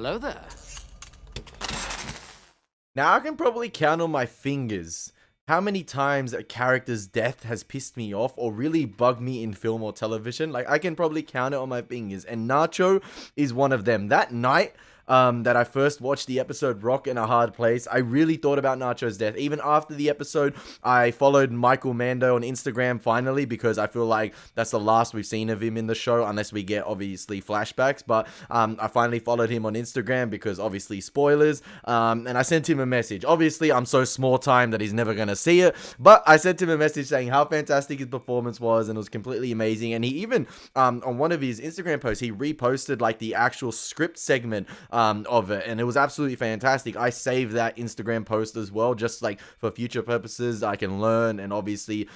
hello there. Now I can probably count on my fingers how many times a character's death has pissed me off or really bugged me in film or television. Like, I can probably count it on my fingers, and Nacho is one of them. That night that I first watched the episode Rock in a Hard Place, I really thought about Nacho's death. Even after the episode, I followed Michael Mando on Instagram finally, because I feel like that's the last we've seen of him in the show, unless we get obviously flashbacks. But I finally followed him on Instagram because obviously spoilers, and I sent him a message. Obviously I'm so small time that he's never gonna see it, but I sent him a message saying how fantastic his performance was, and it was completely amazing. And he even on one of his Instagram posts, he reposted like the actual script segment of it, and it was absolutely fantastic. I saved that Instagram post as well, just like for future purposes. I can learn and obviously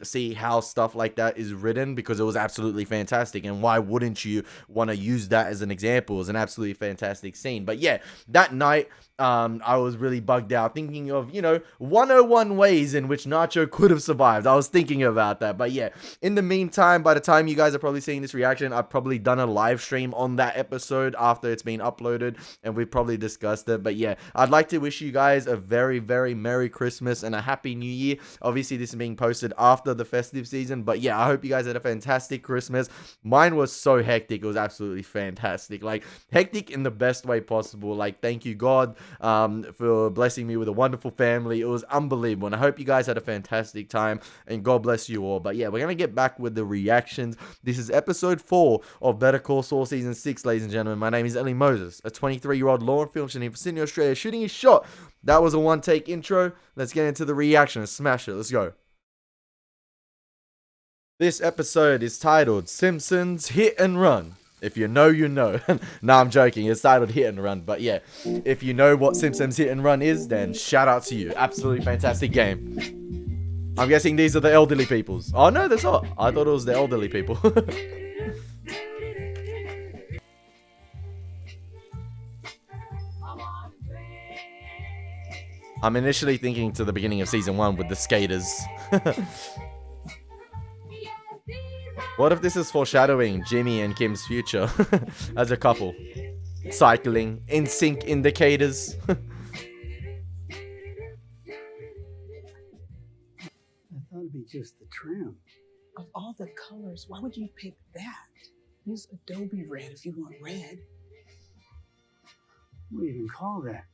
see how stuff like that is written, because it was absolutely fantastic. And why wouldn't you want to use that as an example? It's an absolutely fantastic scene. But yeah, that night I was really bugged out, thinking of, 101 ways in which Nacho could have survived. I was thinking about that. But yeah, in the meantime, by the time you guys are probably seeing this reaction, I've probably done a live stream on that episode after it's been uploaded, and we've probably discussed it. But yeah, I'd like to wish you guys a very, very Merry Christmas and a Happy New Year. Obviously, this is being posted after the festive season, but yeah, I hope you guys had a fantastic Christmas. Mine was so hectic. It was absolutely fantastic. Like, hectic in the best way possible. Like, thank you, God, for blessing me with a wonderful family. It was unbelievable, and I hope you guys had a fantastic time, and God bless you all. But yeah, we're gonna get back with the reactions. This is episode 4 of Better Call Saul season 6, ladies and gentlemen. My name is Elie Moses, a 23-year-old law and film shooting for Sydney, Australia, shooting his shot. That was a one-take intro. Let's get into the reaction and smash it. Let's go. This episode is titled Simpsons Hit and Run. If you know, you know. Nah, I'm joking. It's titled Hit and Run. But yeah, if you know what Simpsons Hit and Run is, then shout out to you. Absolutely fantastic game. I'm guessing these are the elderly peoples. Oh, no, that's not. I thought it was the elderly people. I'm initially thinking to the beginning of season 1 with the skaters. What if this is foreshadowing Jimmy and Kim's future as a couple? Cycling, in sync indicators. I thought it'd be just the trim. Of all the colors, why would you pick that? Use Adobe Red if you want red. What do you even call that?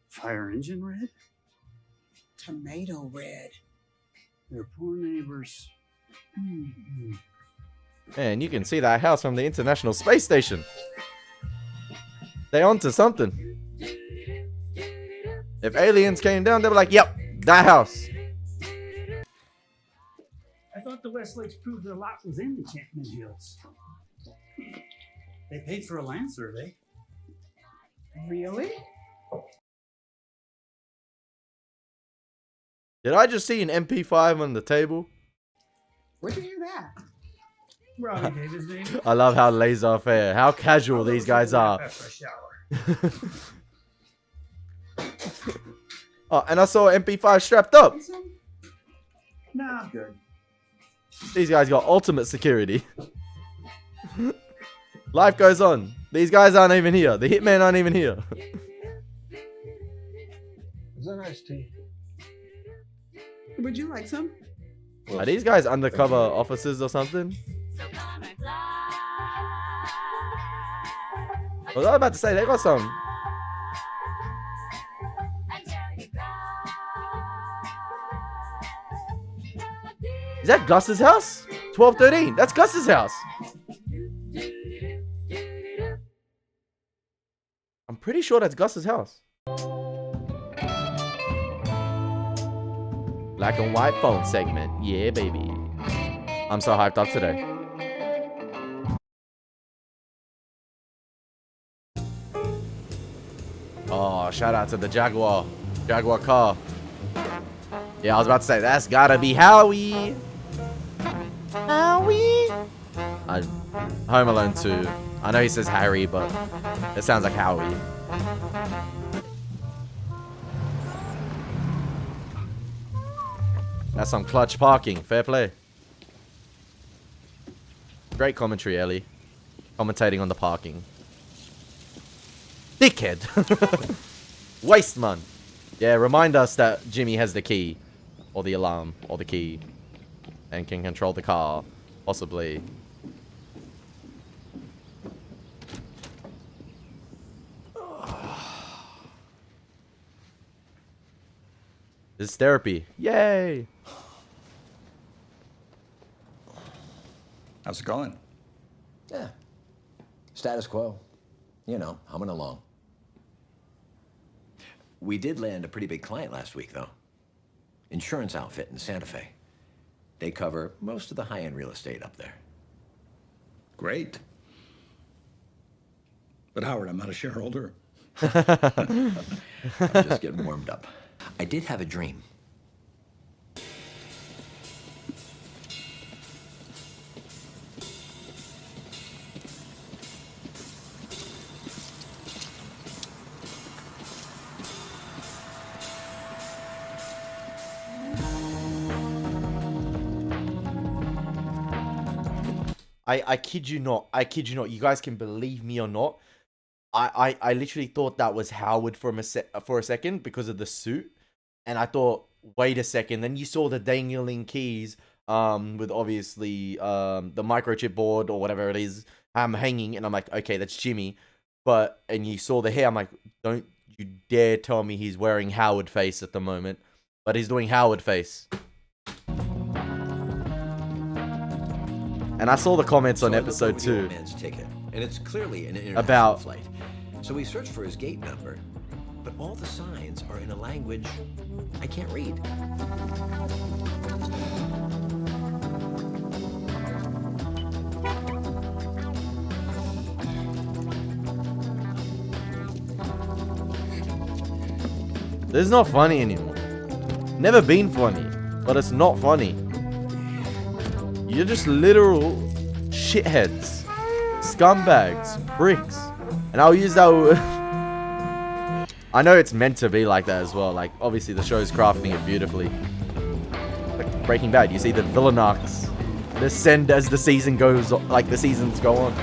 Fire engine red? Tomato red. Their poor neighbors. Man, you can see that house from the International Space Station. They onto something. If aliens came down, they were like, yep, that house. I thought the Westlakes proved their lot was in the Chapman Hills. They paid for a land survey. Really? Did I just see an MP5 on the table? Where'd you hear that? Robbie gave his name. I love how laissez-faire, how casual these guys are. After a shower. Oh, and I saw an MP5 strapped up. Nah, I'm good. These guys got ultimate security. Life goes on. These guys aren't even here. The hitmen aren't even here. Is that iced tea? Would you like some? Are these guys undercover officers or something? I was about to say, they got some. Is that Gus's house? 1213. That's Gus's house. I'm pretty sure that's Gus's house. Black and white phone segment. Yeah, baby. I'm so hyped up today. Oh, shout out to the Jaguar car. Yeah, I was about to say, that's gotta be Howie. Howie. Home Alone 2. I know he says Harry, but it sounds like Howie. That's some clutch parking. Fair play. Great commentary, Ellie. Commentating on the parking. Dickhead. Waste man. Yeah, remind us that Jimmy has the key. Or the alarm. Or the key. And can control the car. Possibly. This is therapy. Yay! How's it going? Yeah. Status quo. You know, humming along. We did land a pretty big client last week, though. Insurance outfit in Santa Fe. They cover most of the high-end real estate up there. Great. But Howard, I'm not a shareholder. I'm just getting warmed up. I did have a dream. I kid you not. I kid you not. You guys can believe me or not. I literally thought that was Howard for a second because of the suit. And I thought, wait a second. Then you saw the dangling keys with obviously the microchip board or whatever it is hanging. And I'm like, okay, that's Jimmy. And you saw the hair. I'm like, don't you dare tell me he's wearing Howard face at the moment. But he's doing Howard face. And I saw the comments on episode 2 man's ticket, and it's clearly an international about flight. So we searched for his gate number, but all the signs are in a language I can't read. This is not funny anymore. Never been funny, but it's not funny. You're just literal shitheads, scumbags, pricks. And I'll use that word. I know it's meant to be like that as well. Like, obviously the show's crafting it beautifully. Like Breaking Bad, you see the villain arcs descend as the season goes, like the seasons go on.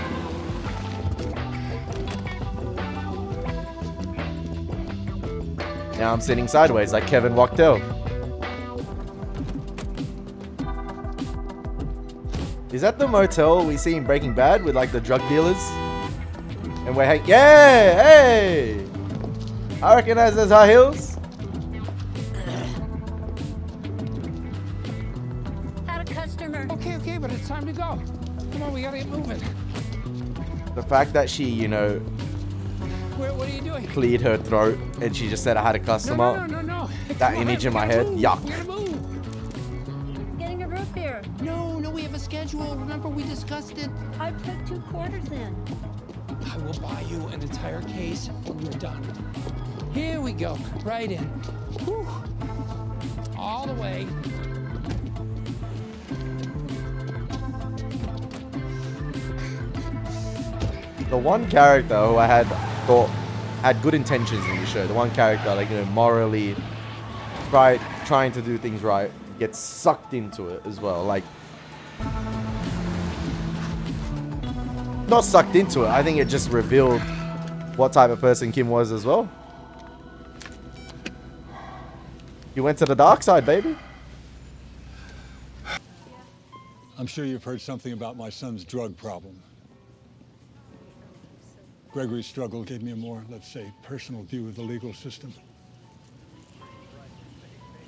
Now I'm sitting sideways like Kevin Wachtel. Is that the motel we see in Breaking Bad with like the drug dealers? And we're yeah, hey! I recognize those high heels. Had a customer. Okay, but it's time to go. Come on, we gotta get moving. The fact that she, you know, What are you doing? cleared her throat and she just said I had a customer. No. That image in my head, yuck. We gotta move. Getting a root beer. No, we have a schedule. Remember we discussed it. I put 2 quarters in. I will buy you an entire case when you're done. Here we go, right in. Whew. All the way. The one character who I had thought had good intentions in the show, the one character like, you know, morally trying to do things right, gets sucked into it as well. Like, not sucked into it. I think it just revealed what type of person Kim was as well. You went to the dark side, baby. I'm sure you've heard something about my son's drug problem. Gregory's struggle gave me a more, let's say, personal view of the legal system.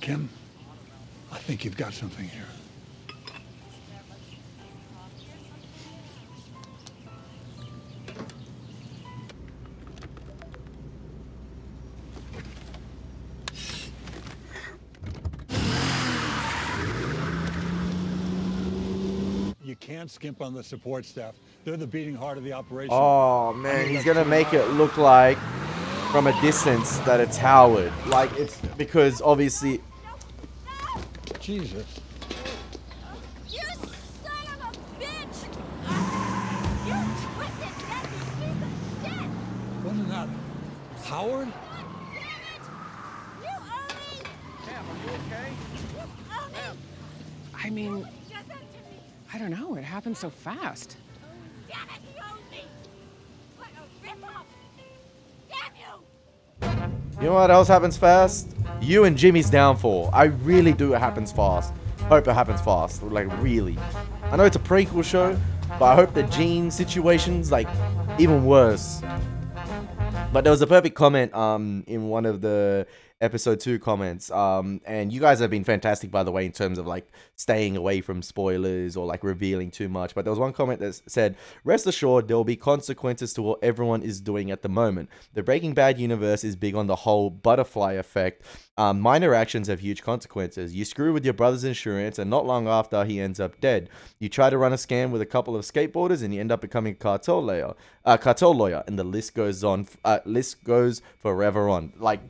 Kim, I think you've got something here. You can't skimp on the support staff. They're the beating heart of the operation. Oh man, he's gonna make it look like from a distance that it's Howard. Like, it's because obviously Jesus. You son of a bitch! You twisted, deadly piece of shit! What is that? Howard? Damn it! You owe me! Cam, are you okay? You owe me! I mean, Just unto me! I don't know. It happened so fast. Damn it, he owes me! What a rip-off! Damn You know what else happens fast? You and Jimmy's downfall. I really do. It happens fast. Hope it happens fast. Like, really. I know it's a prequel show, but I hope the Gene situation's, like, even worse. But there was a perfect comment in one of the episode 2 comments, and you guys have been fantastic, by the way, in terms of like staying away from spoilers or like revealing too much. But there was one comment that said, rest assured there will be consequences to what everyone is doing at the moment. The Breaking Bad universe is big on the whole butterfly effect. Minor actions have huge consequences. You screw with your brother's insurance and not long after he ends up dead. You try to run a scam with a couple of skateboarders and you end up becoming a cartel lawyer, and the list goes on. List goes forever on. Like,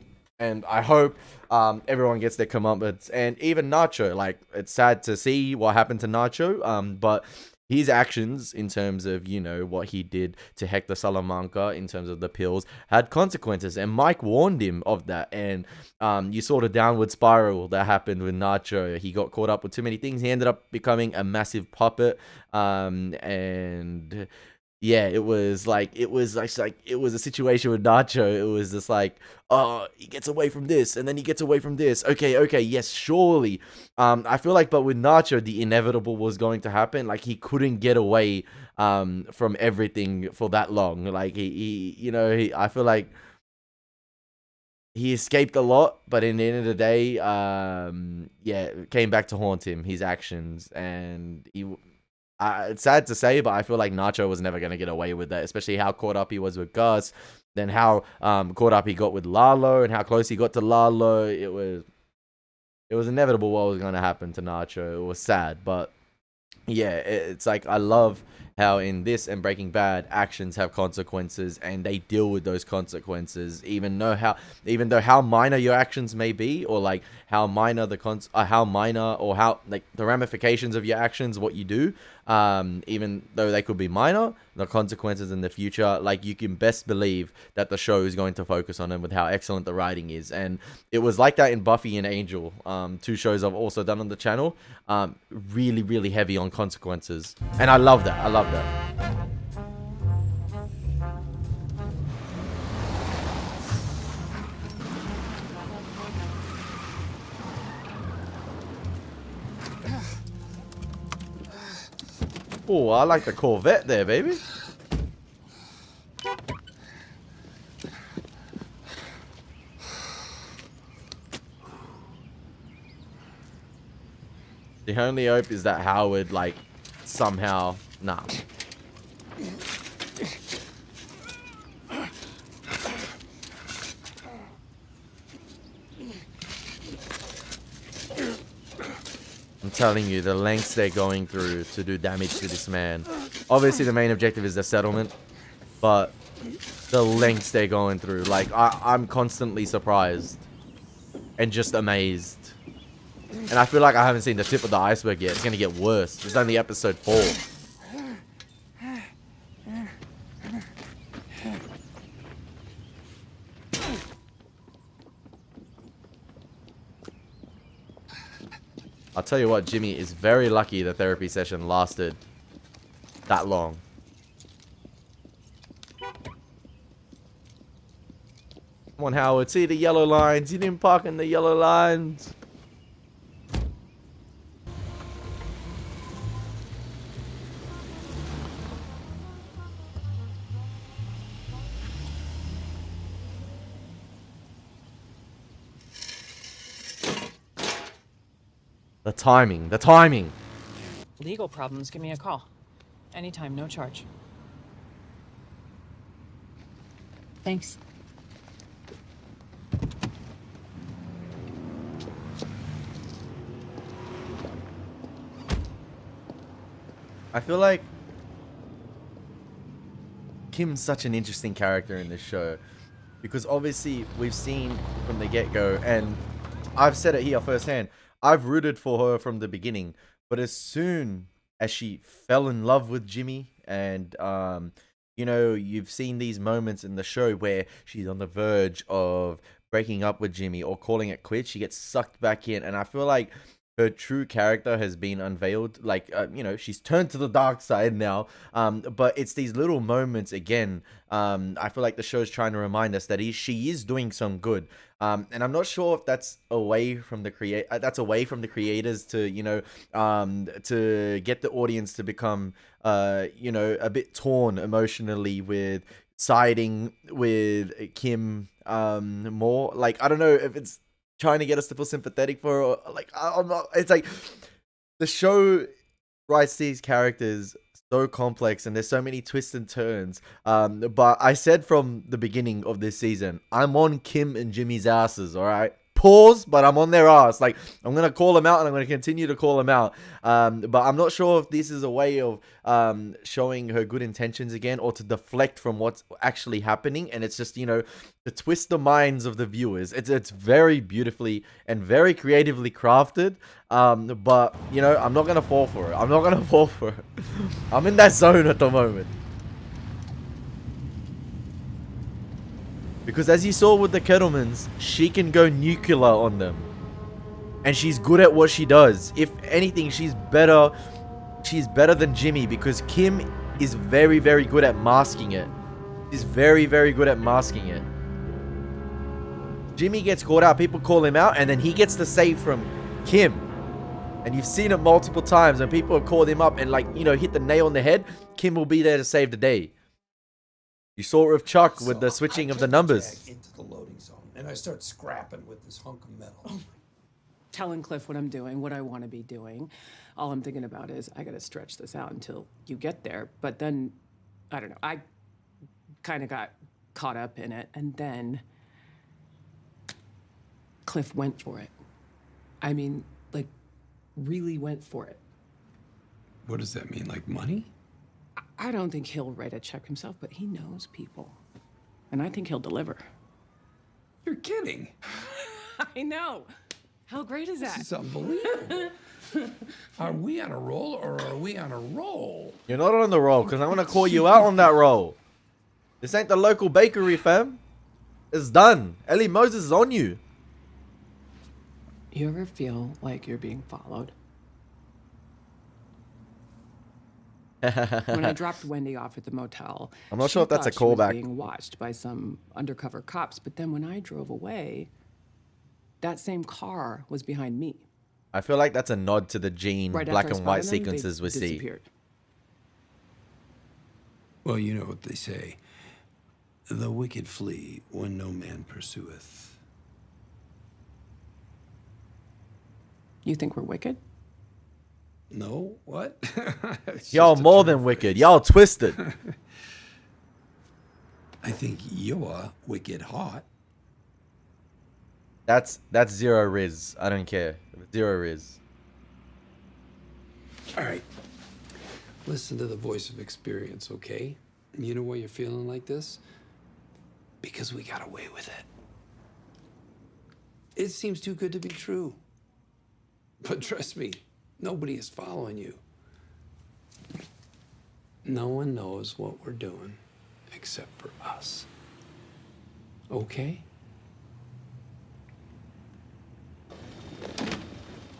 and I hope everyone gets their comeuppance. And even Nacho, like, it's sad to see what happened to Nacho, but his actions in terms of, you know, what he did to Hector Salamanca in terms of the pills had consequences. And Mike warned him of that. And you saw the downward spiral that happened with Nacho. He got caught up with too many things. He ended up becoming a massive puppet. And yeah, it was a situation with Nacho. It was just like, oh, he gets away from this, and then he gets away from this. Okay, yes, surely. I feel like, but with Nacho, the inevitable was going to happen. Like, he couldn't get away from everything for that long. Like, I feel like he escaped a lot, but in the end of the day, it came back to haunt him, his actions, and it's sad to say, but I feel like Nacho was never going to get away with that, especially how caught up he was with Gus, then how caught up he got with Lalo, and how close he got to Lalo. It was inevitable what was going to happen to Nacho. It was sad, but yeah, it's like, I love how in this and Breaking Bad, actions have consequences and they deal with those consequences, even though how minor your actions may be, or like how minor the ramifications of your actions, what you do, even though they could be minor, the consequences in the future, like, you can best believe that the show is going to focus on them with how excellent the writing is. And it was like that in Buffy and Angel, 2 shows I've also done on the channel, really, really heavy on consequences. And I love that. Oh, I like the Corvette there, baby. The only hope is that Howard, like, somehow... Nah. I'm telling you, the lengths they're going through to do damage to this man. Obviously, the main objective is the settlement, but the lengths they're going through, like, I'm constantly surprised and just amazed. And I feel like I haven't seen the tip of the iceberg yet. It's gonna get worse. It's only episode 4. I'll tell you what, Jimmy is very lucky the therapy session lasted that long. Come on, Howard. See the yellow lines. You didn't park in the yellow lines. The timing. Legal problems, give me a call. Anytime, no charge. Thanks. I feel like Kim's such an interesting character in this show, because obviously we've seen from the get-go, and I've said it here firsthand, I've rooted for her from the beginning, but as soon as she fell in love with Jimmy, and you know, you've seen these moments in the show where she's on the verge of breaking up with Jimmy or calling it quits, she gets sucked back in. And I feel like her true character has been unveiled. Like, she's turned to the dark side now. But it's these little moments again. I feel like the show's trying to remind us that she is doing some good. And I'm not sure if that's away from the creators to, to get the audience to become, a bit torn emotionally with siding with Kim more. Like, I don't know if it's trying to get us to feel sympathetic for her, or, like, I'm not. It's like the show writes these characters so complex and there's so many twists and turns. But I said from the beginning of this season, I'm on Kim and Jimmy's asses, all right? Pause, but I'm on their ass. Like, I'm going to call them out and I'm going to continue to call them out. But I'm not sure if this is a way of showing her good intentions again, or to deflect from what's actually happening. And it's just, to twist the minds of the viewers. It's very beautifully and very creatively crafted. But, I'm not going to fall for it. I'm in that zone at the moment. Because as you saw with the Kettlemans, she can go nuclear on them. And she's good at what she does. If anything, she's better than Jimmy, because Kim is very, very good at masking it. She's very, very good at masking it. Jimmy gets caught out, people call him out, and then he gets the save from Kim. And you've seen it multiple times when people have called him up and, like, hit the nail on the head. Kim will be there to save the day. You saw it with Chuck with the switching of the numbers. Into the loading zone, and I start scrapping with this hunk of metal. Telling Cliff what I'm doing, what I want to be doing. All I'm thinking about is I got to stretch this out until you get there. But then, I don't know, I kind of got caught up in it. And then Cliff went for it. I mean, like, really went for it. What does that mean, like money? I don't think he'll write a check himself, but he knows people. And I think he'll deliver. You're kidding. I know. How great is that? This is unbelievable. Are we on a roll, or are we on a roll? You're not on the roll, because I'm going to call you out on that roll. This ain't the local bakery, fam. It's done. Elie Moses is on you. You ever feel like you're being followed? When I dropped Wendy off at the motel, I'm not sure if that's a she was callback. being watched by some undercover cops, but then when I drove away, that same car was behind me. I feel like that's a nod to the Gene Right black after I and white spotted them, they sequences we see. disappeared. Well, you know what they say. The wicked flee when no man pursueth. You think we're wicked? No? What? Y'all more than wicked. Y'all twisted. I think you're wicked hot. That's zero riz. I don't care. Zero riz. All right. Listen to the voice of experience, okay? You know why you're feeling like this? Because we got away with it. It seems too good to be true. But trust me, nobody is following you. No one knows what we're doing except for us. Okay?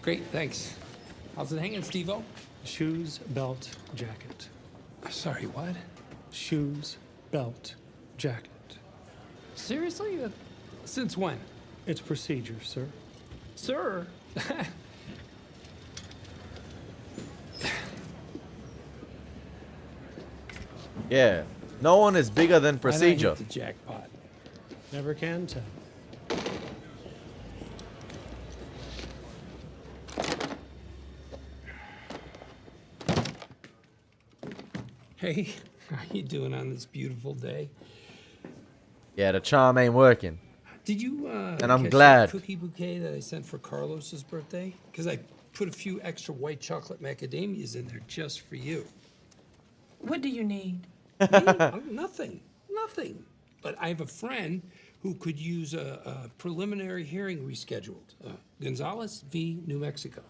Great, thanks. How's it hanging, Steve-O? Shoes, belt, jacket. Sorry, what? Shoes, belt, jacket. Seriously? Since when? It's procedure, sir. Sir? Yeah. No one is bigger than Why'd I procedure. hit the jackpot. Never can tell. Hey, how you doing on this beautiful day? Yeah, the charm ain't working. Did you And I'm catch glad. that cookie bouquet that I sent for Carlos's birthday? Because I put a few extra white chocolate macadamias in there just for you. What do you need? Nothing. But I have a friend who could use a preliminary hearing rescheduled. Gonzalez v. New Mexico.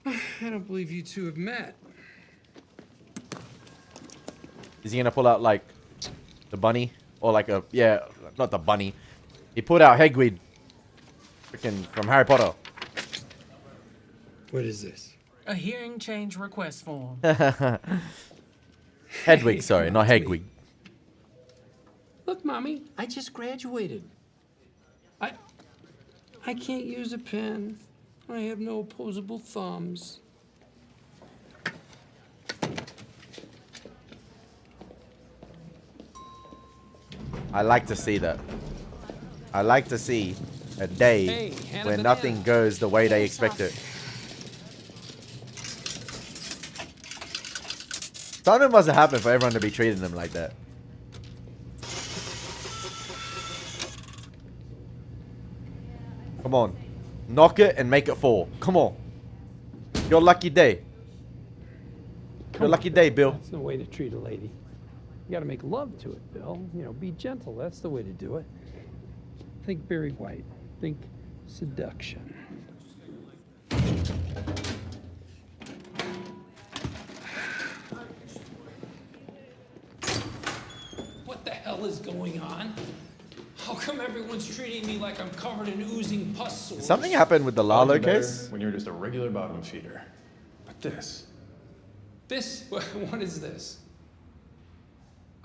I don't believe you two have met. Is he gonna pull out like the bunny or like a not the bunny? He pulled out Hagrid, freaking from Harry Potter. What is this? A hearing change request form. Hedwig, sorry, not Hedwig. Look, Mommy, I just graduated. I can't use a pen. I have no opposable thumbs. I like to see that. I like to see a day Hey, Hannah where Banana. nothing goes the way they expect it. Something must have happened for everyone to be treating them like that. Come on. Knock it and make it fall. Come on. Your lucky day. Your lucky day, Bill. That's no way to treat a lady. You gotta make love to it, Bill. You know, be gentle. That's the way to do it. Think Barry White. Think seduction. What the hell is going on? How come everyone's treating me like I'm covered in oozing pus sores? Something happened with the Lalo case. When you're just a regular bottom feeder. But this. This? What is this?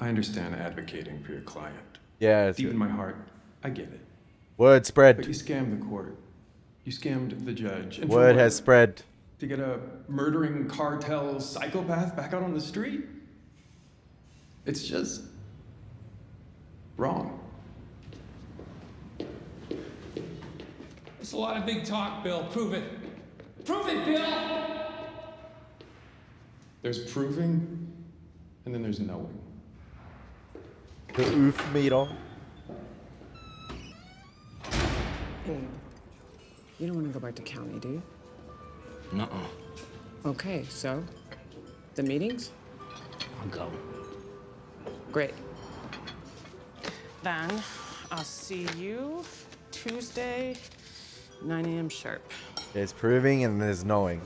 I understand advocating for your client. Yeah, Deep in my heart, I get it. word But spread. you scammed the court. You scammed the judge. And for Word what? has spread. To get a murdering cartel psychopath back out on the street? It's just wrong. It's a lot of big talk, Bill. Prove it. Prove it, Bill! There's proving, and then there's knowing. The oof meter. Hey, you don't want to go back to county, do you? Nuh-uh. Okay, so the meetings? I'll go. Great. Then I'll see you Tuesday, 9 a.m. sharp. There's proving and there's knowing.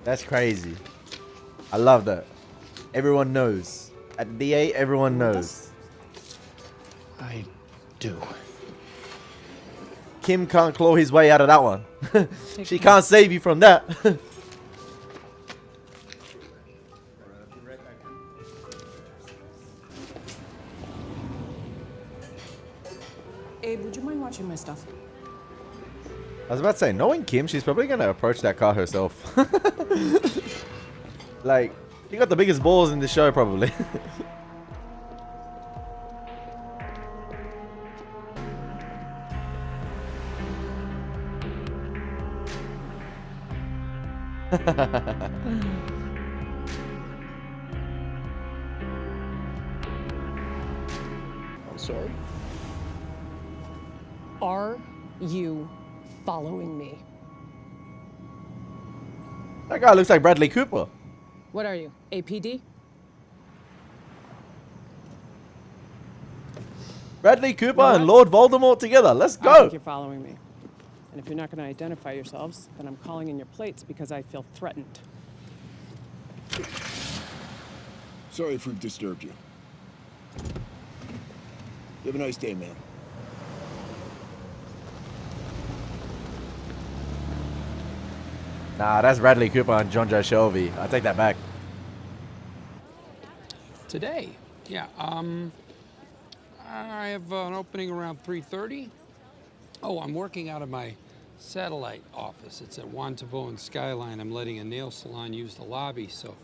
That's crazy. I love that. Everyone knows. At the DA, everyone knows. I do. Kim can't claw his way out of that one. She can't save you from that. Abe, would you mind watching my stuff? I was about to say, knowing Kim, she's probably gonna approach that car herself. Like, she got the biggest balls in the show, probably. I'm sorry. Are you following me? That guy looks like Bradley Cooper. What are you, APD? Bradley Cooper know and what? Lord Voldemort together. Let's I go. think you're following me. And if you're not going to identify yourselves, then I'm calling in your plates because I feel threatened. Sorry if we've disturbed you. You have a nice day, man. Nah, that's Bradley Cooper and John Joe Shelby. I take that back. Today? Yeah, I have an opening around 3:30. Oh, I'm working out of my satellite office. It's at Juan Tabon Skyline. I'm letting a nail salon use the lobby, so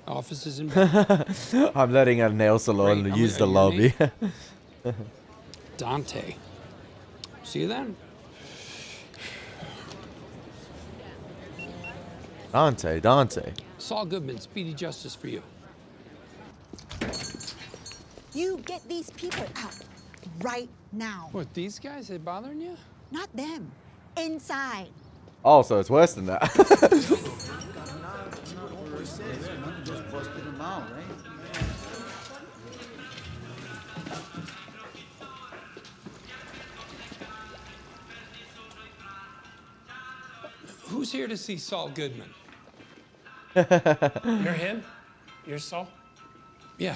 office is in back. I'm letting a nail salon Great. use the Your lobby. name? Dante. See you then. Dante. Saul Goodman, speedy justice for you. You get these people out right now. What, these guys, they bothering you? Not them. Inside. Oh, so it's worse than that. Who's here to see Saul Goodman? You're him? You're Saul? Yeah.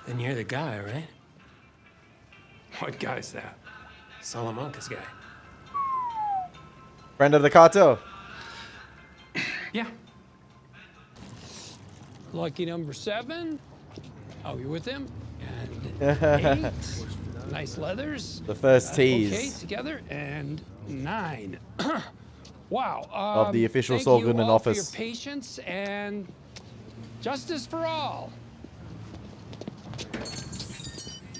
And you're the guy, right? What guy's that? Salamanca's guy. Friend of the cartel. Yeah. Lucky number 7. Oh, you're with him? And 8. Nice leathers. The first tease. Okay, together. And 9. Wow. Of the official thank Saul you Goodman all office. for your patience and justice for all.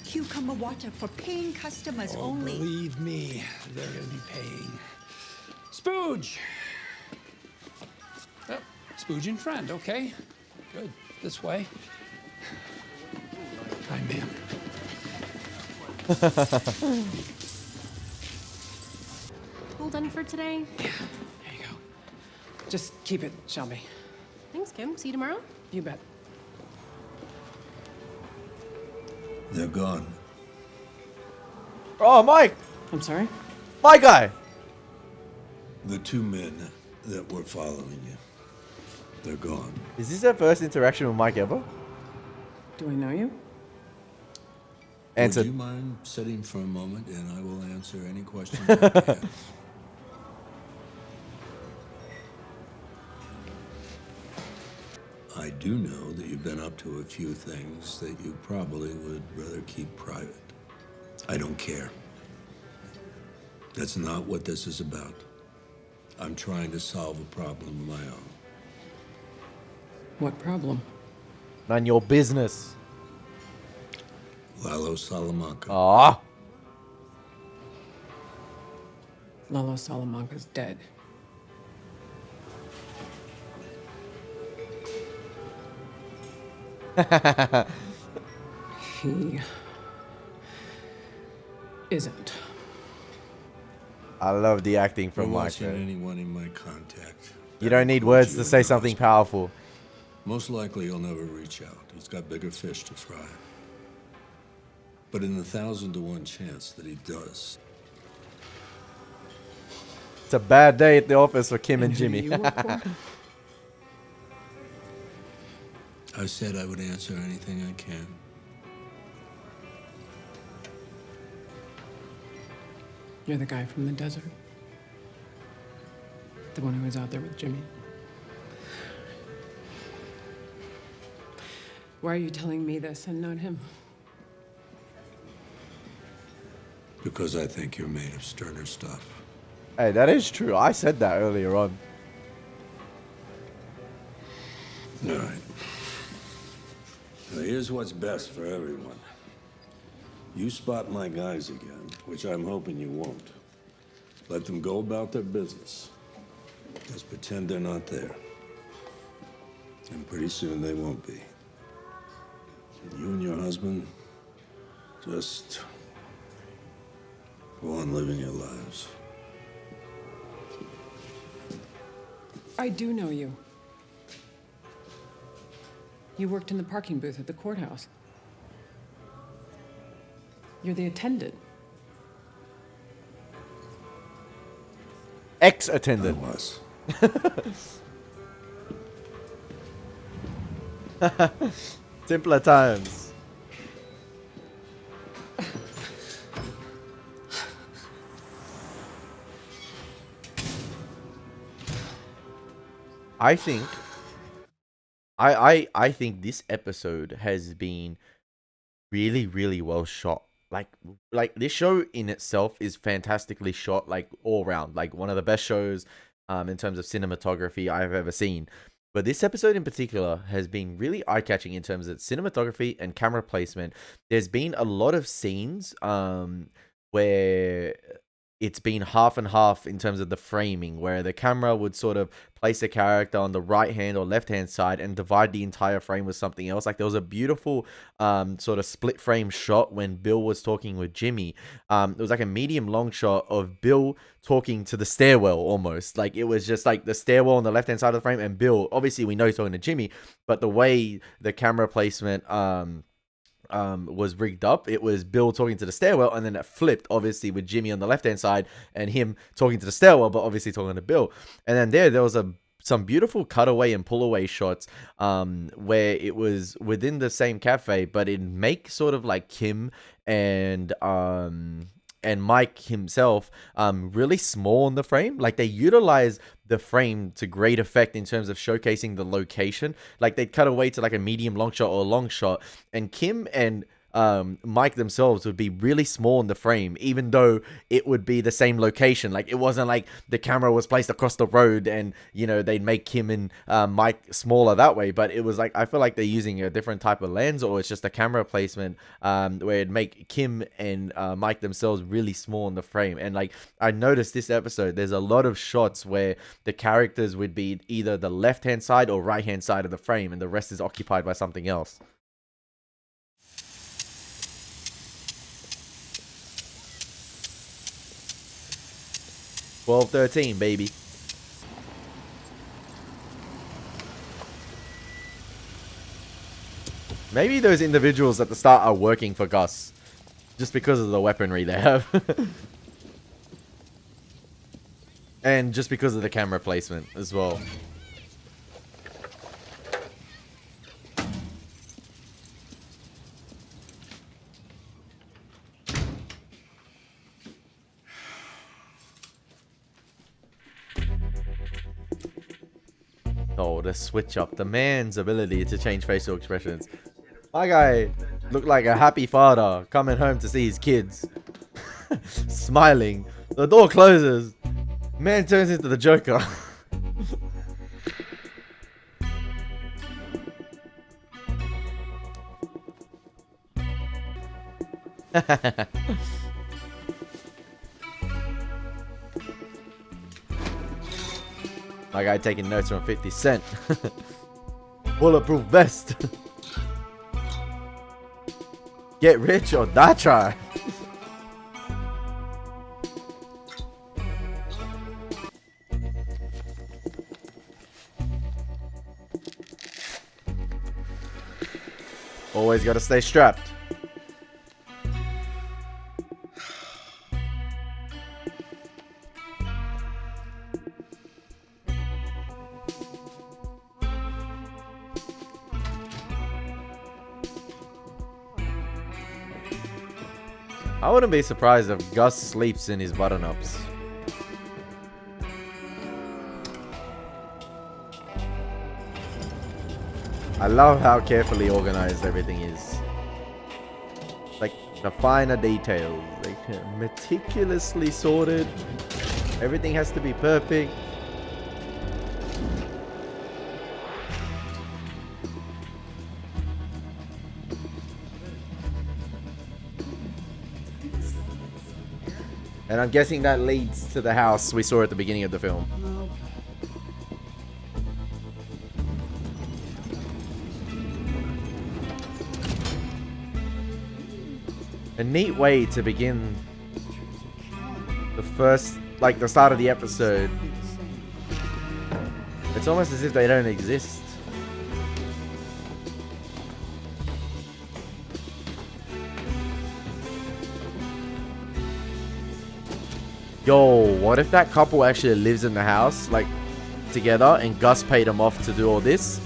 Cucumber water for paying customers only. Believe me, they're going to be paying. Spooge. Oh, Spooge and friend. Okay. Good. This way. Hi, ma'am. All done for today? There you go. Just keep it, Shelby. Thanks, Kim. See you tomorrow? You bet. They're gone. Oh, Mike. I'm sorry? My guy. The 2 men that were following you. They're gone. Is this our first interaction with Mike ever? Do I know you? Answer. Would you mind sitting for a moment and I will answer any questions I can? I do know that you've been up to a few things that you probably would rather keep private. I don't care. That's not what this is about. I'm trying to solve a problem of my own. What problem? None your business. Lalo Salamanca. Ah. Lalo Salamanca's dead. He isn't. I love the acting from From Mike. watching man. anyone in my contact. You don't need words to say something powerful. Most likely he'll never reach out. He's got bigger fish to fry. But in the 1,000 to 1 chance that he does, It's a bad day at the office for Kim and who do Jimmy. you work for? I said I would answer anything I can. You're the guy from the desert. The one who was out there with Jimmy. Why are you telling me this and not him? Because I think you're made of sterner stuff. Hey, that is true. I said that earlier on. All right. Now here's what's best for everyone. You spot my guys again, which I'm hoping you won't. Let them go about their business. Just pretend they're not there. And pretty soon they won't be. You and your husband, just go on living your lives. I do know you. You worked in the parking booth at the courthouse. You're the attendant. Ex-attendant. I was. Simpler times. I think I think this episode has been really, really well shot. Like this show in itself is fantastically shot, like all round, like one of the best shows in terms of cinematography I've ever seen. But this episode in particular has been really eye-catching in terms of cinematography and camera placement. There's been a lot of scenes where it's been half and half in terms of the framing, where the camera would sort of place a character on the right hand or left hand side and divide the entire frame with something else. Like there was a beautiful sort of split frame shot when Bill was talking with Jimmy. It was like a medium long shot of Bill talking to the stairwell almost. Like it was just like the stairwell on the left hand side of the frame and Bill, obviously we know he's talking to Jimmy, but the way the camera placement was rigged up, it was Bill talking to the stairwell and then it flipped obviously with Jimmy on the left hand side and him talking to the stairwell but obviously talking to Bill. And then there was some beautiful cutaway and pull away shots where it was within the same cafe but it make sort of like Kim and and Mike himself really small in the frame. Like, they utilize the frame to great effect in terms of showcasing the location. Like, they'd cut away to like a medium long shot or a long shot, and Kim and Mike themselves would be really small in the frame, even though it would be the same location. Like, it wasn't like the camera was placed across the road and, you know, they'd make Kim and Mike smaller that way. But it was like, I feel like they're using a different type of lens, or it's just a camera placement where it'd make Kim and Mike themselves really small in the frame. And like, I noticed this episode, there's a lot of shots where the characters would be either the left hand side or right hand side of the frame, and the rest is occupied by something else. $12-13, baby. Maybe those individuals at the start are working for Gus, just because of the weaponry they have. And just because of the camera placement as well. Oh, the switch up. The man's ability to change facial expressions. My guy looked like a happy father coming home to see his kids. Smiling. The door closes. Man turns into the Joker. My guy taking notes from 50 Cent. Bulletproof vest. Get rich or die try. Always gotta stay strapped. I wouldn't be surprised if Gus sleeps in his button-ups. I love how carefully organized everything is. Like, the finer details. Like, meticulously sorted. Everything has to be perfect. And I'm guessing that leads to the house we saw at the beginning of the film. A neat way to begin the first, like the start of the episode. It's almost as if they don't exist. Yo, what if that couple actually lives in the house, like, together, and Gus paid them off to do all this?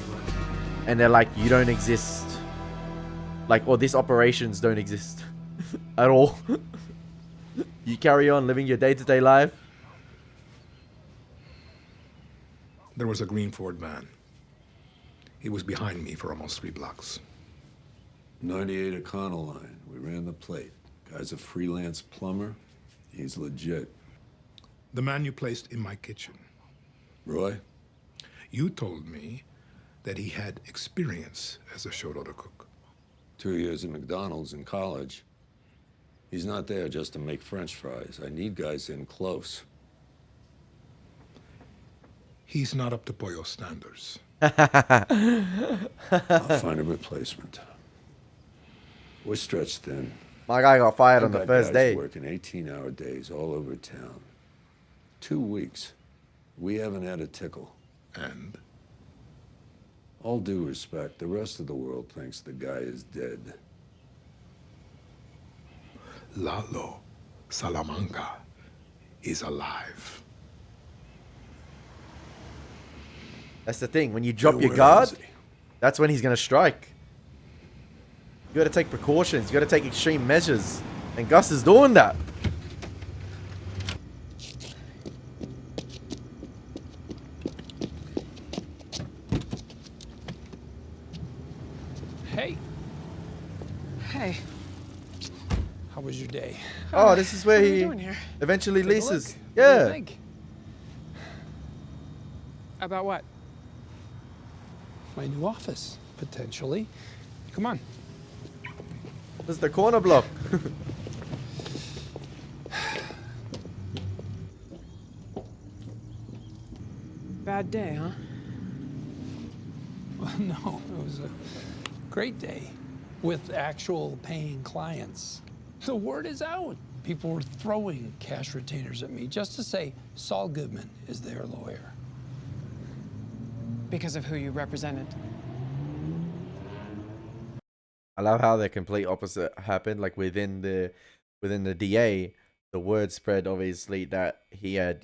And they're like, you don't exist. Like, or these operations don't exist at all. You carry on living your day-to-day life. There was a green Ford van. He was behind me for almost 3 blocks. 98 O'Connell line. We ran the plate. Guy's a freelance plumber. He's legit. The man you placed in my kitchen. Roy? You told me that he had experience as a short order cook. 2 years at McDonald's in college. He's not there just to make French fries. I need guys in close. He's not up to Pollo standards. I'll find a replacement. We're stretched thin. My guy got fired on the first day. Working 18-hour days all over town. 2 weeks. We haven't had a tickle. And? All due respect, the rest of the world thinks the guy is dead. Lalo Salamanca is alive. That's the thing. When you drop your guard, that's when he's going to strike. You got to take precautions. You got to take extreme measures. And Gus is doing that. Hey. Hey. How was your day? Oh, this is where what are we he doing here? eventually Take a leases. look. What do you Yeah. think? About what? My new office, potentially. Come on. This is the corner block. Bad day, huh? Well, no, it was a great day with actual paying clients. The word is out. People were throwing cash retainers at me just to say Saul Goodman is their lawyer. Because of who you represented. I love how the complete opposite happened. Like within the DA, the word spread obviously that he had,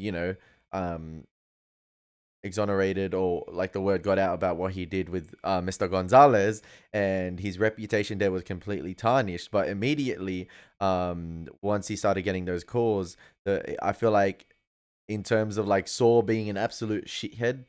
exonerated, or like the word got out about what he did with Mr. Gonzalez, and his reputation there was completely tarnished. But immediately, once he started getting those calls, I feel like in terms of like Saul being an absolute shithead,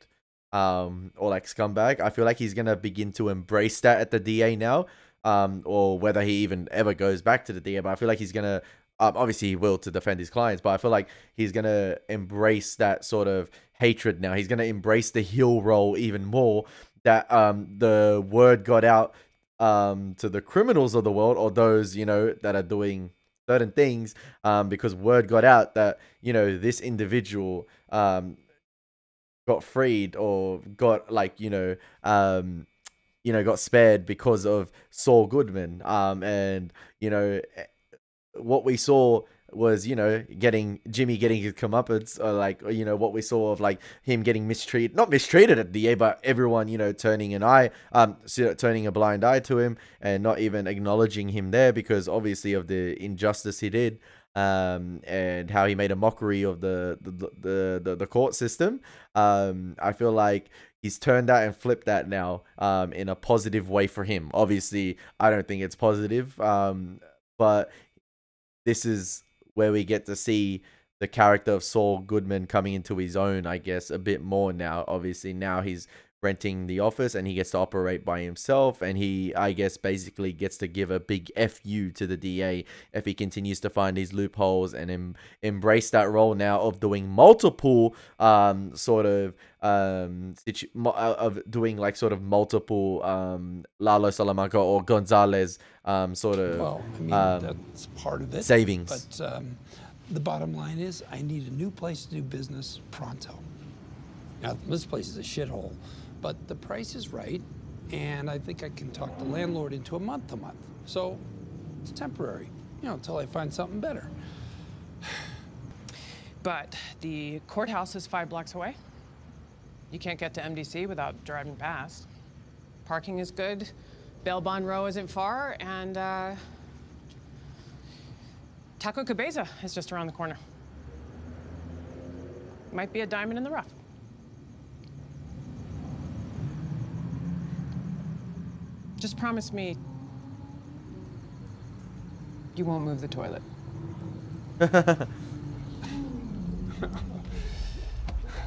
or like scumbag, I feel like he's gonna begin to embrace that at the DA now. Or whether he even ever goes back to the DA, but I feel like he's gonna obviously he will to defend his clients, but I feel like he's gonna embrace that sort of hatred now. He's gonna embrace the heel role even more. That the word got out to the criminals of the world, or those that are doing certain things, because word got out that this individual got freed, or got got spared because of Saul Goodman. And what we saw was getting Jimmy getting his comeuppance, or what we saw of like him getting mistreated, not mistreated at the DA, but everyone turning turning a blind eye to him and not even acknowledging him there because obviously of the injustice he did, and how he made a mockery of the court system. I feel like he's turned that and flipped that now, in a positive way for him. Obviously, I don't think it's positive, but this is where we get to see the character of Saul Goodman coming into his own, I guess, a bit more now. Obviously, now he's renting the office and he gets to operate by himself, and he, I guess, basically gets to give a big FU to the DA if he continues to find these loopholes and embrace that role now of doing multiple doing like sort of multiple Lalo Salamanca or Gonzalez Well, I mean, that's part of it. savings. But the bottom line is I need a new place to do business pronto. Now, this place is a shithole, but the price is right, and I think I can talk the landlord into a month-to-month. So it's temporary, until I find something better. But the courthouse is 5 blocks away. You can't get to MDC without driving past. Parking is good. Bail Bond Row isn't far, and Taco Cabeza is just around the corner. Might be a diamond in the rough. Just promise me you won't move the toilet. There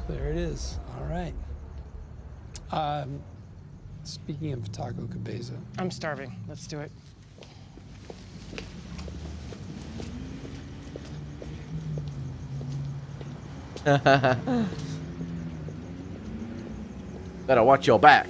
it is. All right. Speaking of Taco Cabeza. I'm starving. Let's do it. Better watch your back.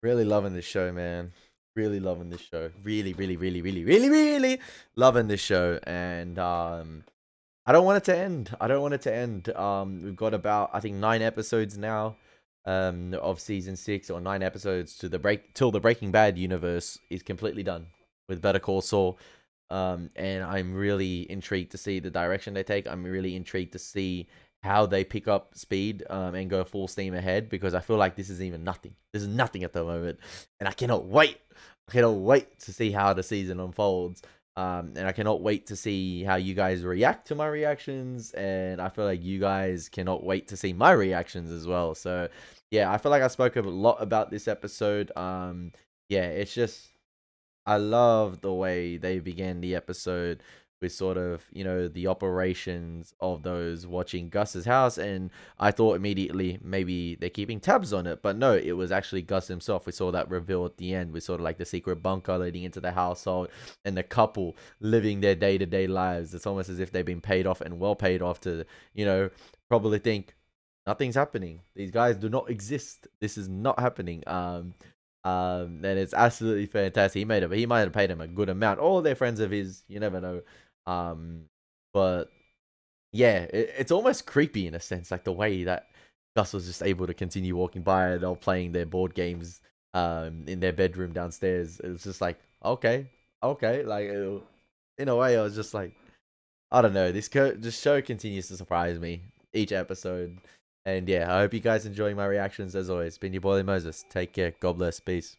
Really loving this show, man. Really loving this show. Really, really, really, really, really, really loving this show. And I don't want it to end. I don't want it to end. We've got about, I think, 9 episodes now of season 6, or 9 episodes till the Breaking Bad universe is completely done with Better Call Saul. And I'm really intrigued to see the direction they take. I'm really intrigued to see how they pick up speed and go full steam ahead, because I feel like this is even nothing. This is nothing at the moment, and I cannot wait. I cannot wait to see how the season unfolds, and I cannot wait to see how you guys react to my reactions, and I feel like you guys cannot wait to see my reactions as well. So yeah, I feel like I spoke a lot about this episode. Yeah, it's just, I love the way they began the episode with sort of, you know, the operations of those watching Gus's house, and I thought immediately maybe they're keeping tabs on it, but no, it was actually Gus himself. We saw that reveal at the end with sort of like the secret bunker leading into the household and the couple living their day-to-day lives. It's almost as if they've been paid off and well paid off to, you know, probably think nothing's happening. These guys do not exist. This is not happening. And it's absolutely fantastic. He might have paid him a good amount. All they're friends of his, you never know. But yeah, it's almost creepy in a sense, like the way that Gus was just able to continue walking by and all playing their board games in their bedroom downstairs. It was just like, okay, like in a way I was just like, I don't know, this show continues to surprise me each episode. And yeah, I hope you guys enjoying my reactions as always. Been your boy Elie Moses. Take care. God bless. Peace.